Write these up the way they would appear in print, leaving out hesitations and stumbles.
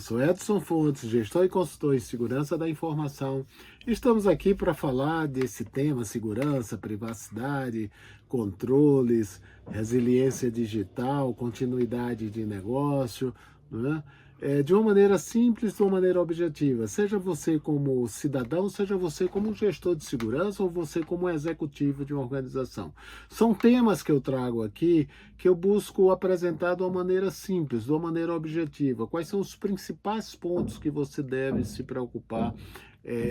sou Edson Fontes, gestor e consultor em segurança da informação. Estamos aqui para falar desse tema: segurança, privacidade, controles, resiliência digital, continuidade de negócio, né? De uma maneira simples, de uma maneira objetiva. Seja você como cidadão, seja você como um gestor de segurança ou você como um executivo de uma organização. São temas que eu trago aqui que eu busco apresentar de uma maneira simples, de uma maneira objetiva. Quais são os principais pontos que você deve se preocupar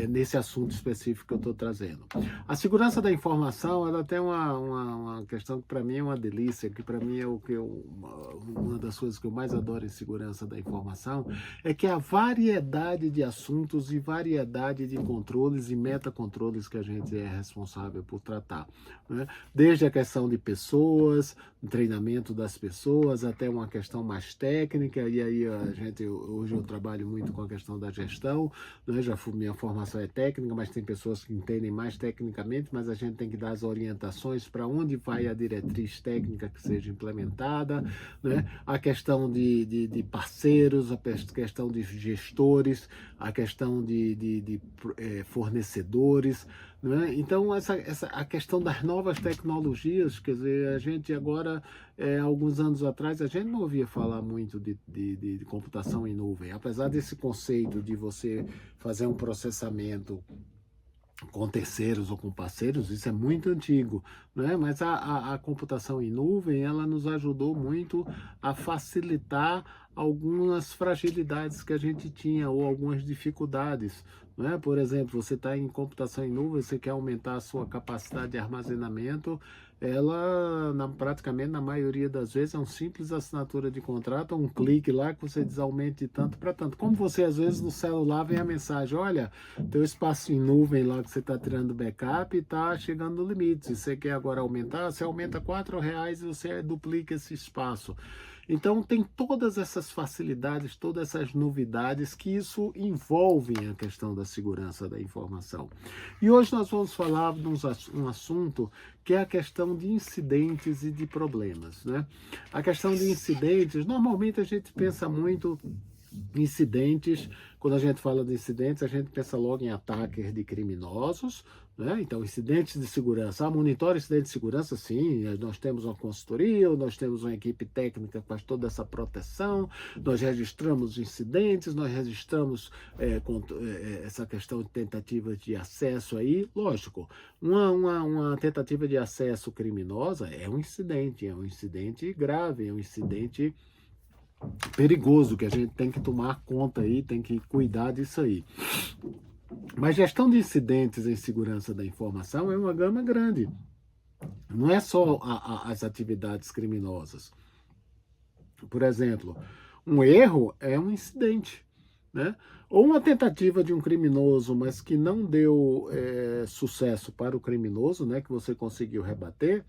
nesse assunto específico que eu estou trazendo? A segurança da informação, ela tem uma questão que para mim é uma delícia, que para mim é uma das coisas que eu mais adoro em segurança da informação, é que a variedade de assuntos e variedade de controles e metacontroles que a gente é responsável por tratar, né? Desde a questão de pessoas, treinamento das pessoas, até uma questão mais técnica, e aí hoje eu trabalho muito com a questão da gestão, né? Minha formação é técnica, mas tem pessoas que entendem mais tecnicamente, mas a gente tem que dar as orientações para onde vai a diretriz técnica que seja implementada, né? A questão de parceiros, a questão de gestores, a questão de fornecedores, né? Então, a questão das novas tecnologias, quer dizer, a gente agora, alguns anos atrás, a gente não ouvia falar muito de computação em nuvem, apesar desse conceito de você fazer um processamento com terceiros ou com parceiros, isso é muito antigo, né? Mas a computação em nuvem, ela nos ajudou muito a facilitar algumas fragilidades que a gente tinha ou algumas dificuldades, né? Por exemplo, você está em computação em nuvem, você quer aumentar a sua capacidade de armazenamento, ela praticamente na maioria das vezes é um simples assinatura de contrato, um clique lá que você diz aumente de tanto para tanto. Como você às vezes no celular vem a mensagem: olha, teu espaço em nuvem lá que você está tirando backup está chegando no limite. Se você quer agora aumentar, você aumenta R$ 4 e você duplica esse espaço. Então tem todas essas facilidades, todas essas novidades que isso envolve a questão da segurança da informação. E hoje nós vamos falar de um assunto que é a questão de incidentes e de problemas, né? A questão de incidentes, normalmente a gente pensa muito incidentes. Quando a gente fala de incidentes, a gente pensa logo em ataques de criminosos, né? Então, incidentes de segurança. Monitora incidentes de segurança, sim. Nós temos uma consultoria, nós temos uma equipe técnica que faz toda essa proteção, nós registramos incidentes, nós registramos essa questão de tentativas de acesso aí. Lógico, uma tentativa de acesso criminosa é um incidente grave, é um incidente perigoso, que a gente tem que tomar conta aí, tem que cuidar disso aí. Mas gestão de incidentes em segurança da informação é uma gama grande. Não é só as atividades criminosas. Por exemplo, um erro é um incidente, né? Ou uma tentativa de um criminoso, mas que não deu sucesso para o criminoso, né? Que você conseguiu rebater,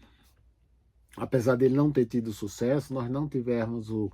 apesar dele não ter tido sucesso, nós não tivermos o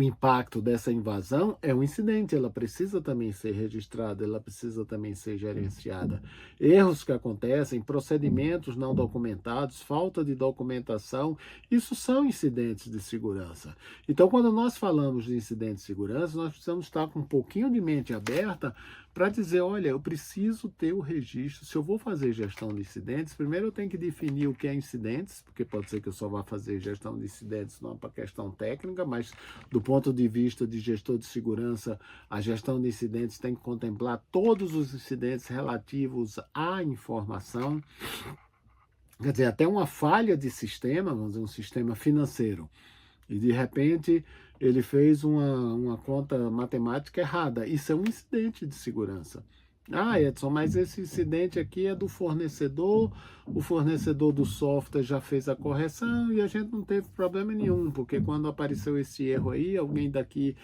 impacto dessa invasão, é um incidente, ela precisa também ser registrada, ela precisa também ser gerenciada. Erros que acontecem, procedimentos não documentados, falta de documentação, isso são incidentes de segurança. Então, quando nós falamos de incidentes de segurança, nós precisamos estar com um pouquinho de mente aberta para dizer: olha, eu preciso ter o registro. Se eu vou fazer gestão de incidentes, primeiro eu tenho que definir o que é incidentes, porque pode ser que eu só vá fazer gestão de incidentes não para questão técnica, mas do ponto de vista de gestor de segurança, a gestão de incidentes tem que contemplar todos os incidentes relativos à informação. Quer dizer, até uma falha de sistema, vamos dizer, um sistema financeiro, e de repente ele fez uma conta matemática errada. Isso é um incidente de segurança. Edson, mas esse incidente aqui é do fornecedor, o fornecedor do software já fez a correção e a gente não teve problema nenhum, porque quando apareceu esse erro aí, alguém daqui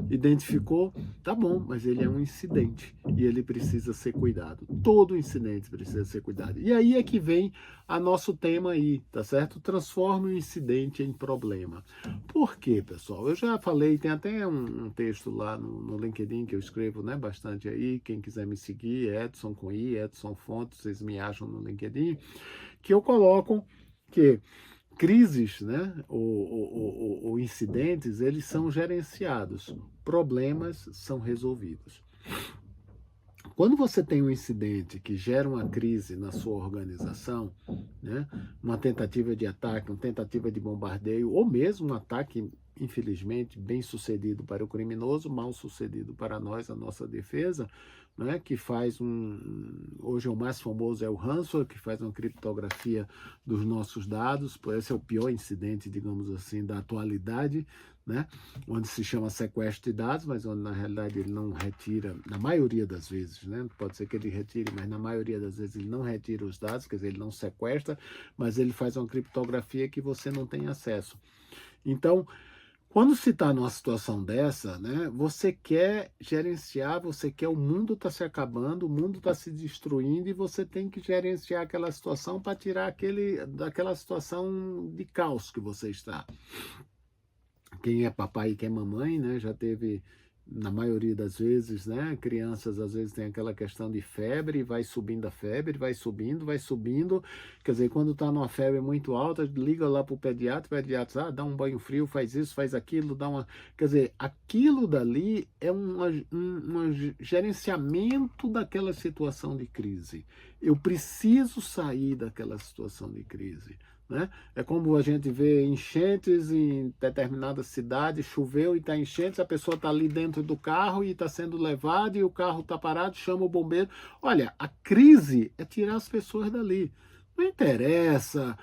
identificou, tá bom, mas ele é um incidente e ele precisa ser cuidado. Todo incidente precisa ser cuidado. E aí é que vem a nosso tema aí, tá certo? Transforma o incidente em problema. Por quê, pessoal? Eu já falei, tem até um texto lá no LinkedIn que eu escrevo, né, bastante aí. Quem quiser me seguir, Edson com I, Edson Fontes, vocês me acham no LinkedIn, que eu coloco que crises, né, ou incidentes, eles são gerenciados, problemas são resolvidos. Quando você tem um incidente que gera uma crise na sua organização, né, uma tentativa de ataque, uma tentativa de bombardeio, ou mesmo um ataque, infelizmente, bem sucedido para o criminoso, mal sucedido para nós, a nossa defesa, né, que faz hoje o mais famoso é o ransomware, que faz uma criptografia dos nossos dados, esse é o pior incidente, digamos assim, da atualidade, né, onde se chama sequestro de dados, mas onde na realidade ele não retira, na maioria das vezes, né, pode ser que ele retire, mas na maioria das vezes ele não retira os dados, quer dizer, ele não sequestra, mas ele faz uma criptografia que você não tem acesso. Então, quando se está numa situação dessa, né, você quer gerenciar, você quer, o mundo está se acabando, o mundo está se destruindo e você tem que gerenciar aquela situação para tirar daquela situação de caos que você está. Quem é papai e quem é mamãe, né, já teve, na maioria das vezes, né, crianças às vezes tem aquela questão de febre, vai subindo a febre, vai subindo, quer dizer, quando está numa febre muito alta, liga lá para o pediatra, dá um banho frio, faz isso, faz aquilo, quer dizer, aquilo dali é um gerenciamento daquela situação de crise. Eu preciso sair daquela situação de crise. Né? É como a gente vê enchentes em determinada cidade, choveu e está enchentes, a pessoa está ali dentro do carro e está sendo levada e o carro está parado, chama o bombeiro. Olha, a crise é tirar as pessoas dali. Não interessa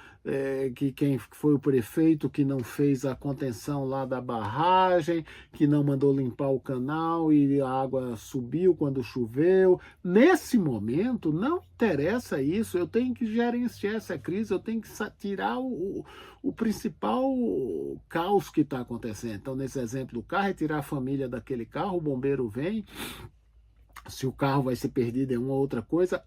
que quem foi o prefeito que não fez a contenção lá da barragem, que não mandou limpar o canal e a água subiu quando choveu. Nesse momento, não interessa isso. Eu tenho que gerenciar essa crise, eu tenho que tirar o principal caos que está acontecendo. Então, nesse exemplo do carro, é tirar a família daquele carro, o bombeiro vem. Se o carro vai ser perdido é uma outra coisa,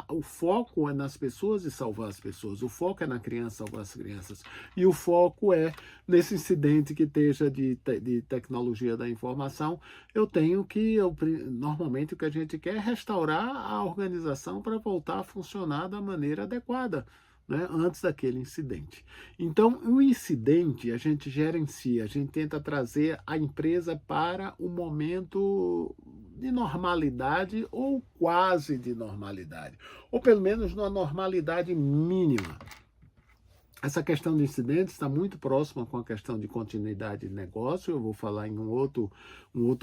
o foco é nas pessoas e salvar as pessoas, o foco é na criança salvar as crianças, e o foco é nesse incidente que esteja de tecnologia da informação, normalmente o que a gente quer é restaurar a organização para voltar a funcionar da maneira adequada, né, antes daquele incidente. Então, o incidente a gente gerencia, a gente tenta trazer a empresa para um momento de normalidade ou quase de normalidade, ou pelo menos numa normalidade mínima. Essa questão de incidentes está muito próxima com a questão de continuidade de negócio. Eu vou falar em um outro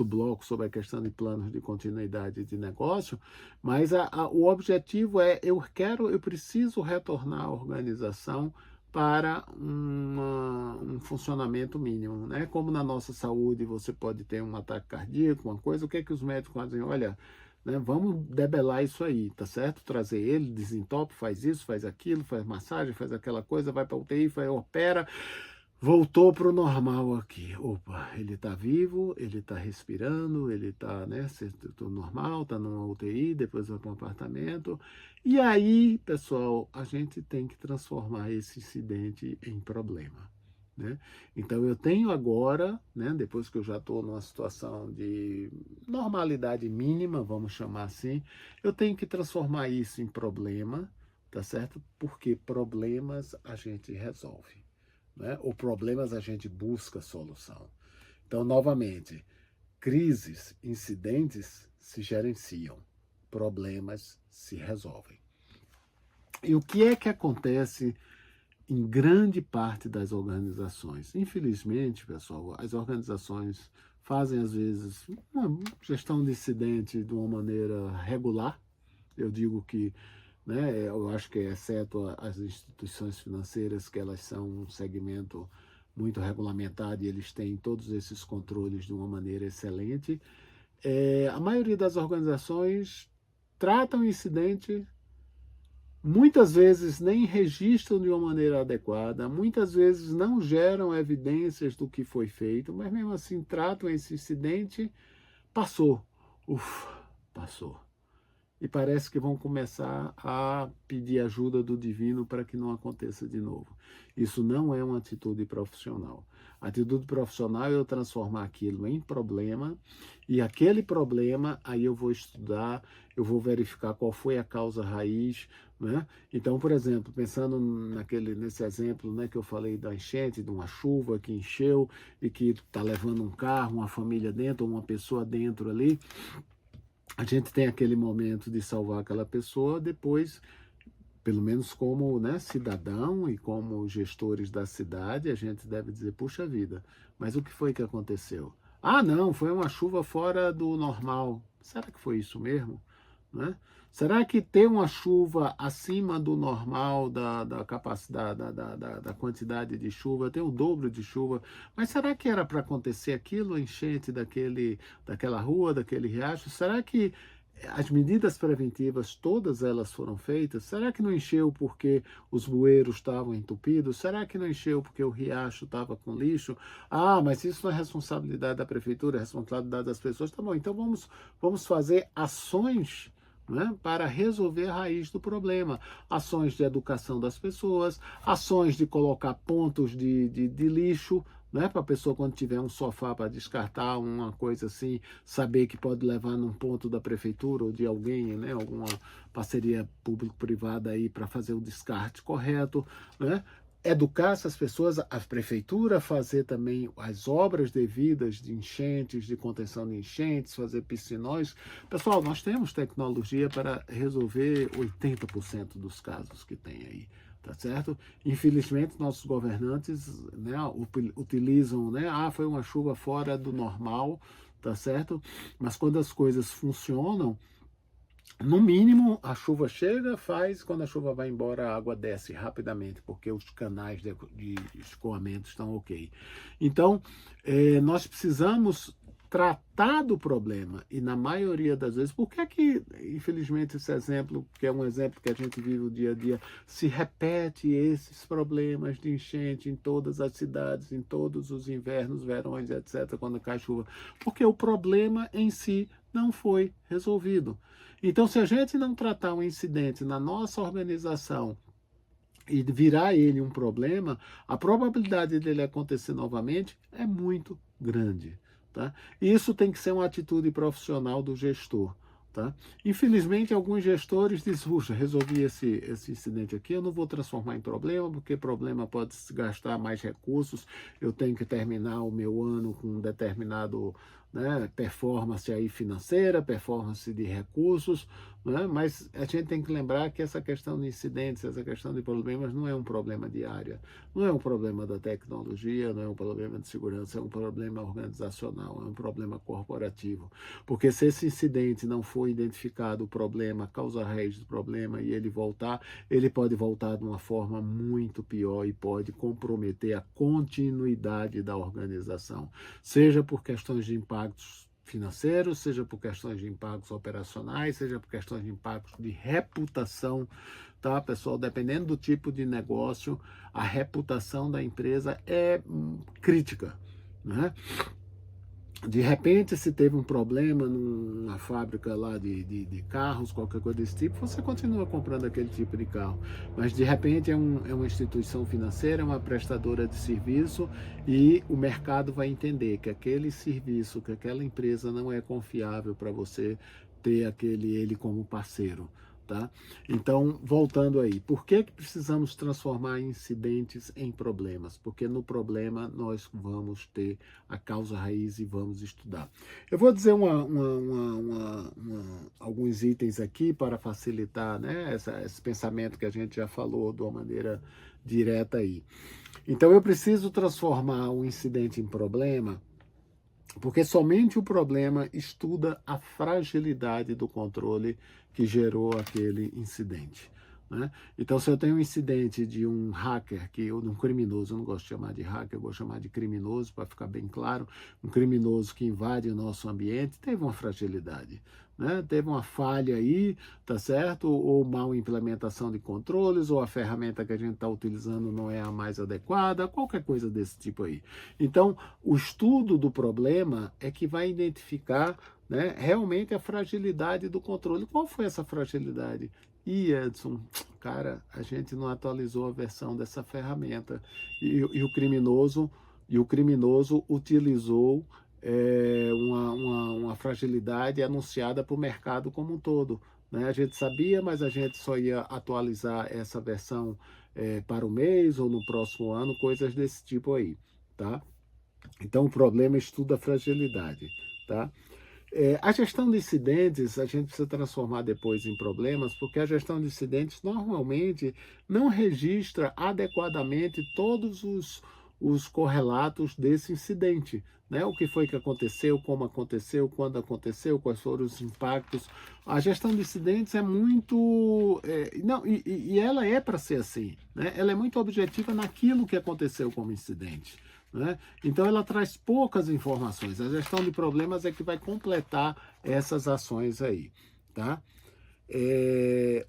bloco sobre a questão de planos de continuidade de negócio, mas o objetivo é, eu preciso retornar a organização para um funcionamento mínimo, né? Como na nossa saúde você pode ter um ataque cardíaco, uma coisa, o que é que os médicos fazem? Olha, né, vamos debelar isso aí, tá certo? Trazer ele, desentope, faz isso, faz aquilo, faz massagem, faz aquela coisa, vai para UTI, opera, voltou para o normal aqui. Opa, ele está vivo, ele está respirando, ele está, né, normal, está numa UTI, depois vai para um apartamento. E aí, pessoal, a gente tem que transformar esse incidente em problema. Né? Então eu tenho agora, né, depois que eu já estou numa situação de normalidade mínima, vamos chamar assim, eu tenho que transformar isso em problema, tá certo? Porque problemas a gente resolve, né? Ou problemas a gente busca solução. Então, novamente, crises, incidentes se gerenciam, problemas se resolvem. E o que é que acontece em grande parte das organizações? Infelizmente, pessoal, as organizações fazem, às vezes, uma gestão de incidente de uma maneira regular. Eu digo que, né, eu acho que, exceto as instituições financeiras, que elas são um segmento muito regulamentado e eles têm todos esses controles de uma maneira excelente, a maioria das organizações tratam o incidente, muitas vezes nem registram de uma maneira adequada, muitas vezes não geram evidências do que foi feito, mas mesmo assim tratam esse incidente, passou. Ufa, passou. e parece que vão começar a pedir ajuda do divino para que não aconteça de novo. Isso não é uma atitude profissional. A atitude profissional é eu transformar aquilo em problema, e aquele problema, aí eu vou estudar, eu vou verificar qual foi a causa raiz, né? Então, por exemplo, pensando nesse exemplo, né, que eu falei da enchente, de uma chuva que encheu e que está levando um carro, uma família dentro, uma pessoa dentro ali, a gente tem aquele momento de salvar aquela pessoa, depois, pelo menos como, né, cidadão e como gestores da cidade, a gente deve dizer, puxa vida, mas o que foi que aconteceu? Ah, não, foi uma chuva fora do normal. Será que foi isso mesmo? Né? Será que ter uma chuva acima do normal, da capacidade, da quantidade de chuva, ter o dobro de chuva, mas será que era para acontecer aquilo, enchente daquela rua, daquele riacho? Será que as medidas preventivas, todas elas foram feitas? Será que não encheu porque os bueiros estavam entupidos? Será que não encheu porque o riacho estava com lixo? Ah, mas isso não é responsabilidade da prefeitura, é responsabilidade das pessoas. Tá bom, então vamos fazer ações, né, para resolver a raiz do problema. Ações de educação das pessoas, ações de colocar pontos de lixo, né, para a pessoa, quando tiver um sofá para descartar, uma coisa assim, saber que pode levar num ponto da prefeitura ou de alguém, né, alguma parceria público-privada aí para fazer o descarte correto, né? Educar essas pessoas, a prefeitura fazer também as obras devidas de enchentes, de contenção de enchentes, fazer piscinões. Pessoal, nós temos tecnologia para resolver 80% dos casos que tem aí, tá certo? Infelizmente, nossos governantes, né, utilizam, né, foi uma chuva fora do normal, tá certo? Mas quando as coisas funcionam, no mínimo, a chuva chega, faz, quando a chuva vai embora, a água desce rapidamente, porque os canais de escoamento estão ok. Então, nós precisamos tratar do problema, e na maioria das vezes, por que é que, infelizmente, esse exemplo, que é um exemplo que a gente vive o dia a dia, se repete esses problemas de enchente em todas as cidades, em todos os invernos, verões, etc., quando cai chuva? Porque o problema em si não foi resolvido. Então, se a gente não tratar um incidente na nossa organização e virar ele um problema, a probabilidade dele acontecer novamente é muito grande. Tá? E isso tem que ser uma atitude profissional do gestor. Tá? Infelizmente, alguns gestores dizem, puxa, resolvi esse incidente aqui, eu não vou transformar em problema, porque problema pode gastar mais recursos, eu tenho que terminar o meu ano com um determinado, né, performance aí financeira, performance de recursos, né? Mas a gente tem que lembrar que essa questão de incidentes, essa questão de problemas não é um problema de área, não é um problema da tecnologia, não é um problema de segurança, é um problema organizacional, é um problema corporativo. Porque se esse incidente não for identificado, o problema, a causa raiz do problema, e ele pode voltar de uma forma muito pior e pode comprometer a continuidade da organização, seja por questões de impactos financeiros, seja por questões de impactos operacionais, seja por questões de impactos de reputação, tá, pessoal? Dependendo do tipo de negócio, a reputação da empresa é crítica, né? De repente, se teve um problema numa fábrica lá de carros, qualquer coisa desse tipo, você continua comprando aquele tipo de carro. Mas, de repente, é uma instituição financeira, é uma prestadora de serviço, e o mercado vai entender que aquele serviço, que aquela empresa não é confiável para você ter ele como parceiro. Tá? Então, voltando aí, por que precisamos transformar incidentes em problemas? Porque no problema nós vamos ter a causa raiz e vamos estudar. Eu vou dizer alguns itens aqui para facilitar, né, esse pensamento que a gente já falou de uma maneira direta aí. Então, eu preciso transformar o incidente em problema, porque somente o problema estuda a fragilidade do controle que gerou aquele incidente. Né? Então, se eu tenho um incidente de um hacker, um criminoso, eu não gosto de chamar de hacker, eu vou chamar de criminoso, para ficar bem claro, um criminoso que invade o nosso ambiente, teve uma fragilidade. Né? Teve uma falha aí, tá certo? Ou mal implementação de controles, ou a ferramenta que a gente está utilizando não é a mais adequada, qualquer coisa desse tipo aí. Então, o estudo do problema é que vai identificar, né, realmente a fragilidade do controle. Qual foi essa fragilidade? Edson, cara, a gente não atualizou a versão dessa ferramenta e o criminoso utilizou uma fragilidade anunciada para o mercado como um todo. Né? A gente sabia, mas a gente só ia atualizar essa versão para o mês ou no próximo ano, coisas desse tipo aí, tá? Então o problema estuda a fragilidade, tá? A gestão de incidentes a gente precisa transformar depois em problemas, porque a gestão de incidentes normalmente não registra adequadamente todos os correlatos desse incidente. Né? O que foi que aconteceu, como aconteceu, quando aconteceu, quais foram os impactos. A gestão de incidentes é muito. Não, e ela é para ser assim. Né? Ela é muito objetiva naquilo que aconteceu como incidente. Né? Então ela traz poucas informações. A gestão de problemas é que vai completar essas ações aí. Tá?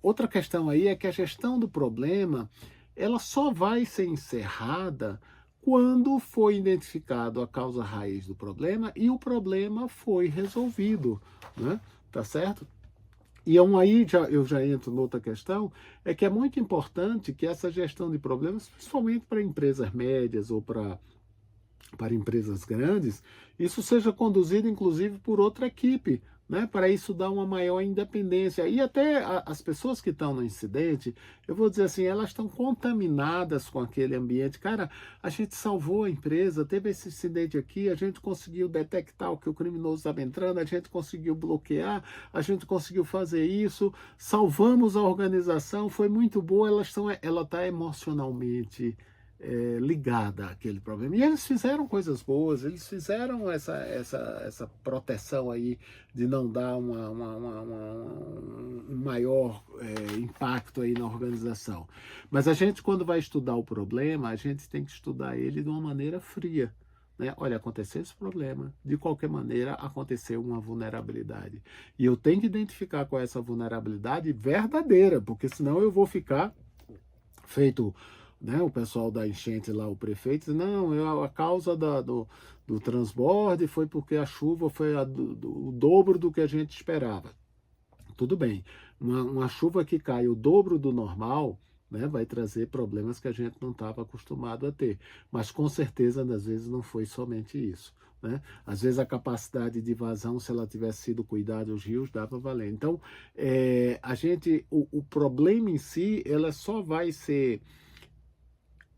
Outra questão aí é que a gestão do problema ela só vai ser encerrada quando foi identificado a causa raiz do problema e o problema foi resolvido, né? Tá certo? E aí eu já entro noutra questão, é que é muito importante que essa gestão de problemas, principalmente para empresas médias ou para empresas grandes, isso seja conduzido inclusive por outra equipe, né, para isso dar uma maior independência. E até as pessoas que estão no incidente, eu vou dizer assim, elas estão contaminadas com aquele ambiente. Cara, a gente salvou a empresa, teve esse incidente aqui, a gente conseguiu detectar o que o criminoso estava entrando, a gente conseguiu bloquear, a gente conseguiu fazer isso, salvamos a organização, foi muito boa, ela está emocionalmente ligada àquele problema. E eles fizeram coisas boas, eles fizeram essa proteção aí de não dar um maior impacto aí na organização. Mas a gente, quando vai estudar o problema, a gente tem que estudar ele de uma maneira fria. Né? Olha, aconteceu esse problema, de qualquer maneira aconteceu uma vulnerabilidade. E eu tenho que identificar qual é essa vulnerabilidade verdadeira, porque senão eu vou ficar feito, né, o pessoal da enchente lá, o prefeito, não, a causa do transborde foi porque a chuva foi o dobro do que a gente esperava. Tudo bem, uma chuva que cai o dobro do normal, né, vai trazer problemas que a gente não estava acostumado a ter. Mas com certeza, às vezes, não foi somente isso. Né? Às vezes a capacidade de vazão, se ela tivesse sido cuidada, os rios, dava valer. Então, o problema em si, ela só vai ser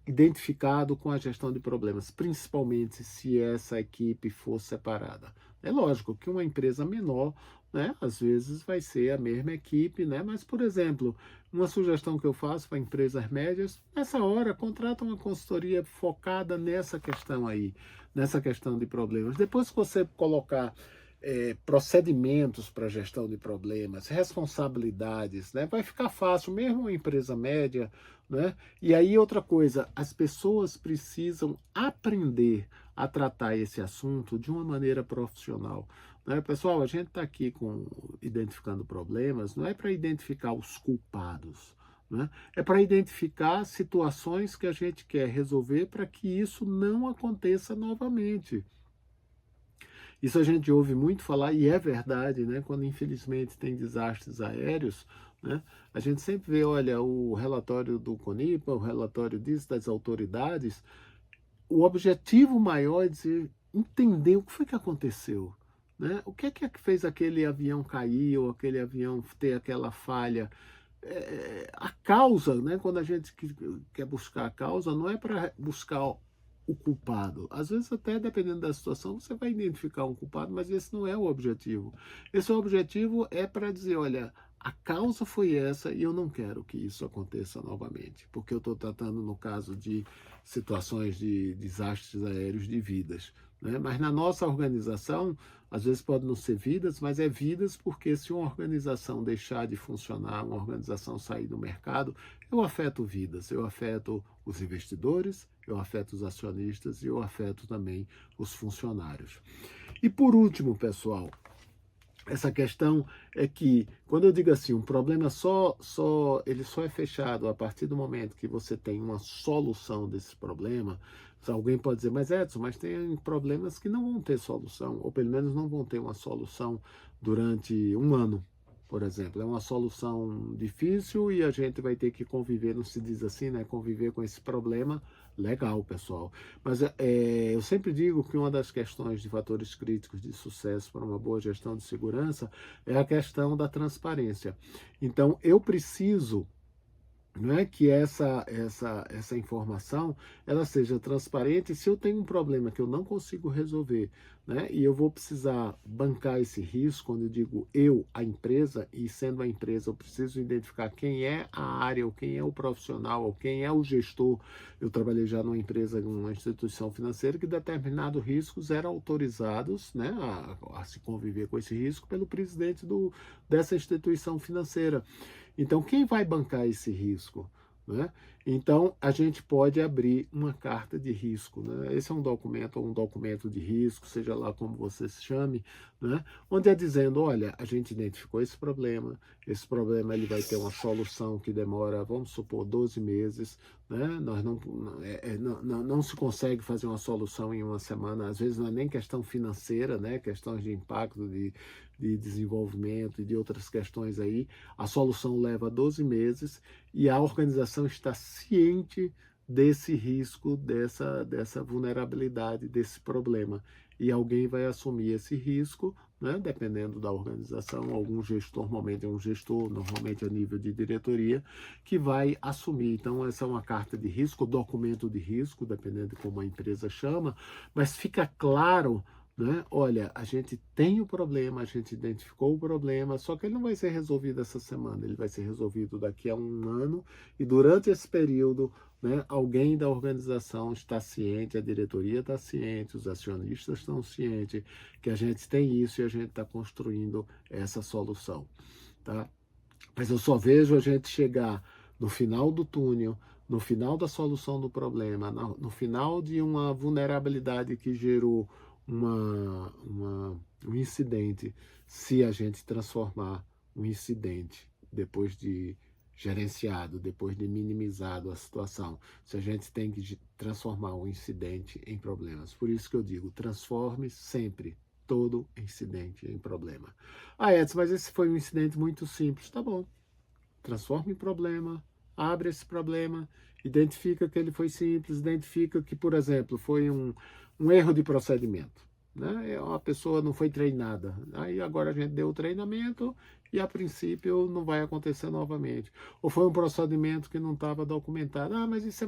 identificado com a gestão de problemas, principalmente se essa equipe for separada. É lógico que uma empresa menor, né, às vezes vai ser a mesma equipe, né, mas, por exemplo, uma sugestão que eu faço para empresas médias, nessa hora, contrata uma consultoria focada nessa questão aí, nessa questão de problemas. Depois que você colocar procedimentos para gestão de problemas, responsabilidades, né? Vai ficar fácil, mesmo uma empresa média, né? E aí outra coisa, as pessoas precisam aprender a tratar esse assunto de uma maneira profissional. Né? Pessoal, a gente está aqui identificando problemas, não é para identificar os culpados, né? É para identificar situações que a gente quer resolver para que isso não aconteça novamente. Isso a gente ouve muito falar, e é verdade, né? Quando infelizmente tem desastres aéreos, né? A gente sempre vê, olha, o relatório do CONIPA, o relatório disso, das autoridades, o objetivo maior é dizer, entender o que foi que aconteceu. Né? O que é que fez aquele avião cair, ou aquele avião ter aquela falha? A causa, né? Quando a gente quer buscar a causa, não é para buscar o culpado. Às vezes, até dependendo da situação, você vai identificar um culpado, mas esse não é o objetivo. Esse objetivo é para dizer, olha, a causa foi essa e eu não quero que isso aconteça novamente, porque eu estou tratando, no caso de situações de desastres aéreos, de vidas. Né? Mas na nossa organização, às vezes pode não ser vidas, mas é vidas porque se uma organização deixar de funcionar, uma organização sair do mercado, eu afeto vidas, eu afeto os investidores, eu afeto os acionistas e eu afeto também os funcionários. E por último, pessoal, essa questão é que, quando eu digo assim, um problema ele só é fechado a partir do momento que você tem uma solução desse problema, Alguém pode dizer, mas Edson, mas tem problemas que não vão ter solução, ou pelo menos não vão ter uma solução durante um ano, por exemplo. É uma solução difícil e a gente vai ter que conviver, não se diz assim, né? Conviver com esse problema. Legal, pessoal. Mas eu sempre digo que uma das questões de fatores críticos de sucesso para uma boa gestão de segurança é a questão da transparência. Então, eu preciso, não é, que essa informação ela seja transparente. Se eu tenho um problema que eu não consigo resolver, né, e eu vou precisar bancar esse risco, quando eu digo eu, a empresa, e sendo a empresa eu preciso identificar quem é a área, ou quem é o profissional, ou quem é o gestor. Eu trabalhei já numa empresa, numa instituição financeira, que determinados riscos eram autorizados, né, a se conviver com esse risco pelo presidente dessa instituição financeira. Então, quem vai bancar esse risco? Né? Então, a gente pode abrir uma carta de risco. Né? Esse é um documento de risco, seja lá como você se chame, né? Onde é dizendo, olha, a gente identificou esse problema ele vai ter uma solução que demora, vamos supor, 12 meses, né? Nós não se consegue fazer uma solução em uma semana, às vezes não é nem questão financeira, né? Questões de impacto, de desenvolvimento e de outras questões aí. A solução leva 12 meses e a organização está ciente desse risco, dessa vulnerabilidade, desse problema. E alguém vai assumir esse risco, né, dependendo da organização, algum gestor, normalmente é um gestor, normalmente a nível de diretoria, que vai assumir. Então, essa é uma carta de risco, documento de risco, dependendo de como a empresa chama, mas fica claro, né? Olha, a gente tem o problema, a gente identificou o problema, só que ele não vai ser resolvido essa semana, ele vai ser resolvido daqui a um ano, e durante esse período, né, alguém da organização está ciente, a diretoria está ciente, os acionistas estão cientes que a gente tem isso e a gente está construindo essa solução, tá? Mas eu só vejo a gente chegar no final do túnel, no final da solução do problema, no final de uma vulnerabilidade que gerou um incidente, se a gente transformar um incidente depois de gerenciado, depois de minimizado a situação, se a gente tem que transformar o incidente em problemas. Por isso que eu digo, transforme sempre todo incidente em problema. Ah, Edson, mas esse foi um incidente muito simples. Tá bom, transforma em problema, abre esse problema, identifica que ele foi simples, identifica que, por exemplo, foi um erro de procedimento. Né? A pessoa não foi treinada. Aí agora a gente deu o treinamento e a princípio não vai acontecer novamente. Ou foi um procedimento que não estava documentado. Ah, mas isso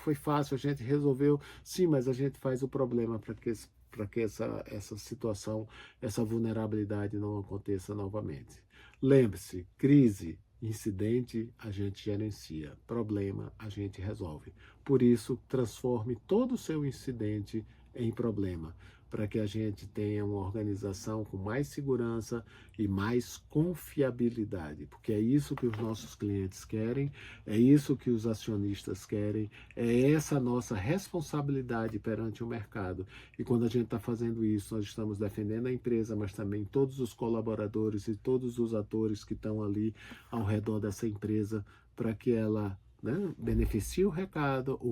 foi fácil, a gente resolveu. Sim, mas a gente faz o problema para que essa situação, essa vulnerabilidade não aconteça novamente. Lembre-se, crise, incidente a gente gerencia, problema a gente resolve. Por isso, transforme todo o seu incidente em problema, para que a gente tenha uma organização com mais segurança e mais confiabilidade, porque é isso que os nossos clientes querem, é isso que os acionistas querem, é essa a nossa responsabilidade perante o mercado. E quando a gente está fazendo isso, nós estamos defendendo a empresa, mas também todos os colaboradores e todos os atores que estão ali ao redor dessa empresa, para que ela, né, beneficie o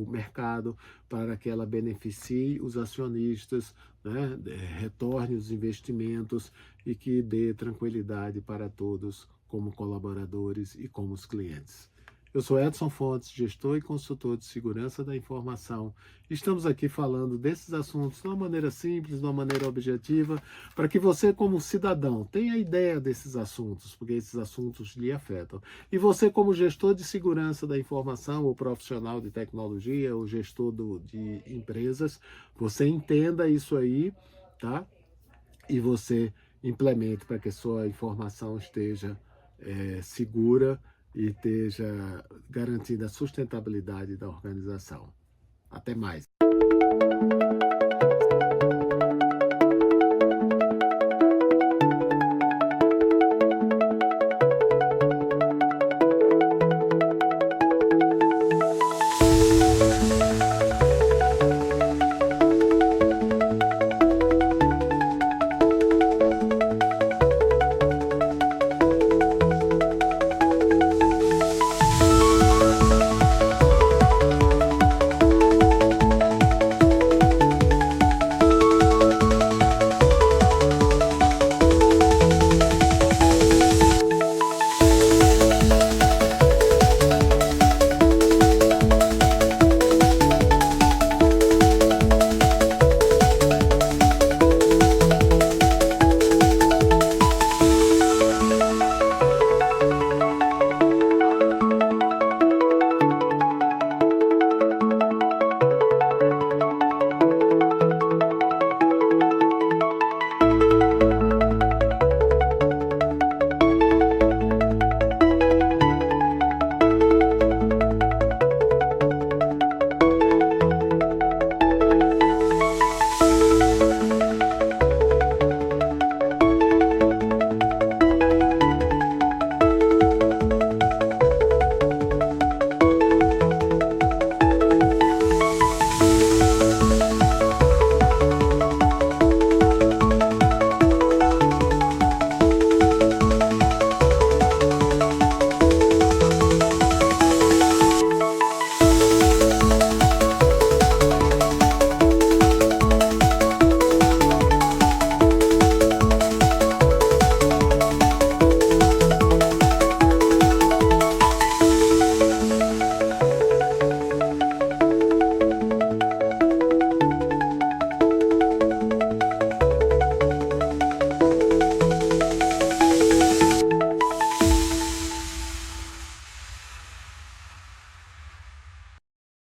mercado, para que ela beneficie os acionistas, né, retorne os investimentos e que dê tranquilidade para todos, como colaboradores e como os clientes. Eu sou Edson Fontes, gestor e consultor de segurança da informação. Estamos aqui falando desses assuntos de uma maneira simples, de uma maneira objetiva, para que você, como cidadão, tenha ideia desses assuntos, porque esses assuntos lhe afetam. E você, como gestor de segurança da informação, ou profissional de tecnologia, ou gestor de empresas, você entenda isso aí, tá? E você implemente para que sua informação esteja segura e esteja garantida a sustentabilidade da organização. Até mais.